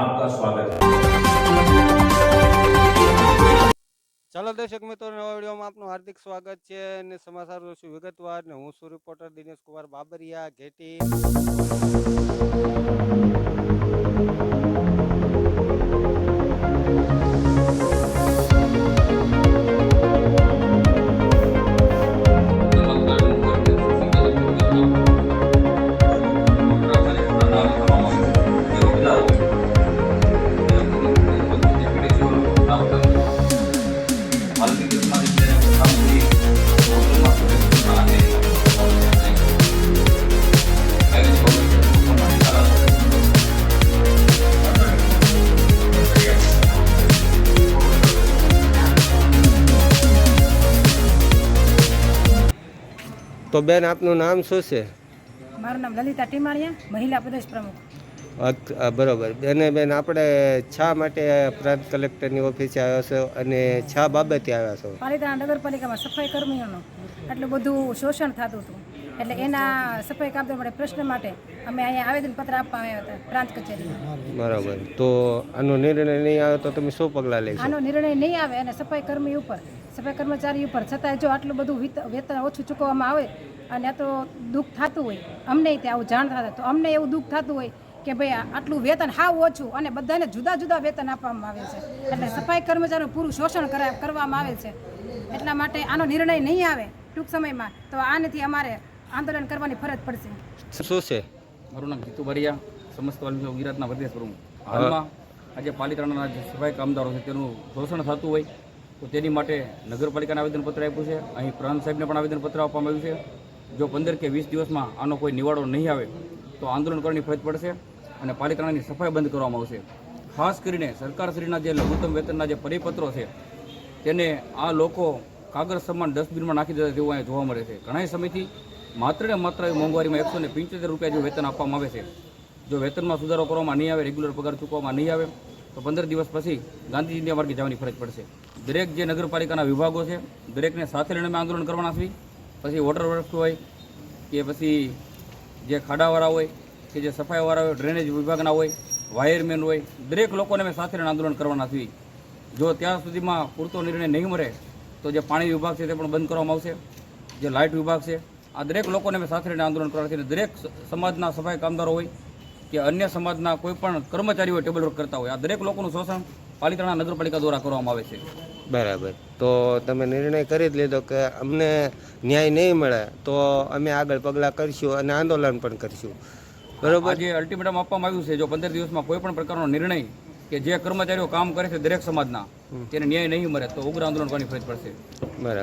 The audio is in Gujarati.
आपका स्वागत है। ચાલો દર્શક મિત્રો, નવા વિડીયોમાં આપનું હાર્દિક સ્વાગત છે અને સમાચાર જોશું વિગતવાર ને હું છું રિપોર્ટર દિનેશ કુમાર બાબરિયા ઘેટી। તો બેન આપનું નામ શું છે? મારું નામ લલિતા ટીમાણીયા, મહિલા પ્રદેશ પ્રમુખ। બરોબર બેન, આપણે શા માટે પ્રાંત કલેક્ટરની ઓફિસે આવ્યા છો અને શા બાબતે આવ્યા છો? પાલિતાણા નગરપાલિકામાં સફાઈ કર્મીઓનું એટલું બધું શોષણ થતું હતું, એટલે એના સફાઈ કામદારો માટે પ્રશ્ન માટે અમે અહીંયા આવેદનપત્ર આપવા આવ્યા હતા પ્રાંત કચેરીમાં। બરાબર, તો આનો નિર્ણય નહીં આવે તો તમે શું પગલાં લેશો? આનો નિર્ણય નહીં આવે અને સફાઈ કર્મી ઉપર, સફાઈ કર્મચારી ઉપર છતાંય જો આટલું બધું વેતન ઓછું ચૂકવવામાં આવે અને આ તો દુઃખ થતું હોય, અમને ત્યાં આવું જાણ થતા તો અમને એવું દુઃખ થતું હોય કે ભાઈ આટલું વેતન હાવ ઓછું અને બધાને જુદા જુદા વેતન આપવામાં આવે છે, એટલે સફાઈ કર્મચારીનું પૂરું શોષણ કરવામાં આવે છે। એટલા માટે આનો નિર્ણય નહીં આવે ટૂંક સમયમાં તો આનાથી અમારે આંદોલન કરવાની ફરજ પડશે। શું છે? મારું નામ જીતુ બરિયા, સમસ્ત વાલ્મીકી ગુજરાતના પ્રદેશ પ્રમુખ। હાલમાં આજે પાલિતાણાના જે સફાઈ કામદારો છે તેનું શોષણ થતું હોય તો તેની માટે નગરપાલિકાને આવેદનપત્ર આપ્યું છે, અહીં પ્રાંત સાહેબને પણ આવેદનપત્ર આપવામાં આવ્યું છે। જો 15 કે 20 દિવસમાં આનો કોઈ નિવાડો નહીં આવે તો આંદોલન કરવાની ફરજ પડશે અને પાલિતાણાની સફાઈ બંધ કરવામાં આવશે। ખાસ કરીને સરકારશ્રીના જે લઘુત્તમ વેતનના જે પરિપત્રો છે તેને આ લોકો કાગળ સમાન ડસ્ટબિનમાં નાખી દેતા તેવું અહીંયા જોવા મળે છે। ઘણા સમયથી માત્ર ને માત્ર મોંઘવારીમાં 175 રૂપિયા જેવું વેતન આપવામાં આવે છે। જો વેતનમાં સુધારો કરવામાં નહીં આવે, રેગ્યુલર પગાર ચૂકવવામાં નહીં આવે તો 15 દિવસ પછી ગાંધીજીના માર્ગે જવાની ફરજ પડશે। દરેક જે નગરપાલિકાના વિભાગો છે દરેકને સાથે લઈને અમે આંદોલન કરવાના છીએ। પછી વોટર વર્ક્સ હોય કે પછી જે ખાડાવાળા હોય કે જે સફાઈવાળા હોય, ડ્રેનેજ વિભાગના હોય, વાયરમેન હોય, દરેક લોકોને અમે સાથે લઈને આંદોલન કરવાના છીએ। જો ત્યાં સુધીમાં પૂરતો નિર્ણય નહીં મળે તો જે પાણી વિભાગ છે તે પણ બંધ કરવામાં આવશે, જે લાઇટ વિભાગ છે, આ દરેક લોકોને અમે સાથે લઈને આંદોલન કરવાના છીએ। દરેક સમાજના સફાઈ કામદારો હોય કે અન્ય સમાજના કોઈ પણ કર્મચારીઓ ટેબલ વર્ક કરતા હોય, આ દરેક લોકોનું શોષણ પાલિતાણા નગરપાલિકા દ્વારા કરવામાં આવે છે। બરાબર, તો તમે નિર્ણય કરી જ લીધો કે અમને ન્યાય નહીં મળે તો અમે આગળ પગલાં કરીશું અને આંદોલન પણ કરીશું, બરોબર? આજે અલ્ટિમેટમ આપવામાં આવ્યું છે, જો 15 દિવસમાં કોઈ પણ પ્રકારનો નિર્ણય કે જે કર્મચારીઓ કામ કરે છે દરેક સમાજના તેને ન્યાય નહીં મળે તો ઉગ્ર આંદોલન કરવાની ફરજ પડશે। બરાબર।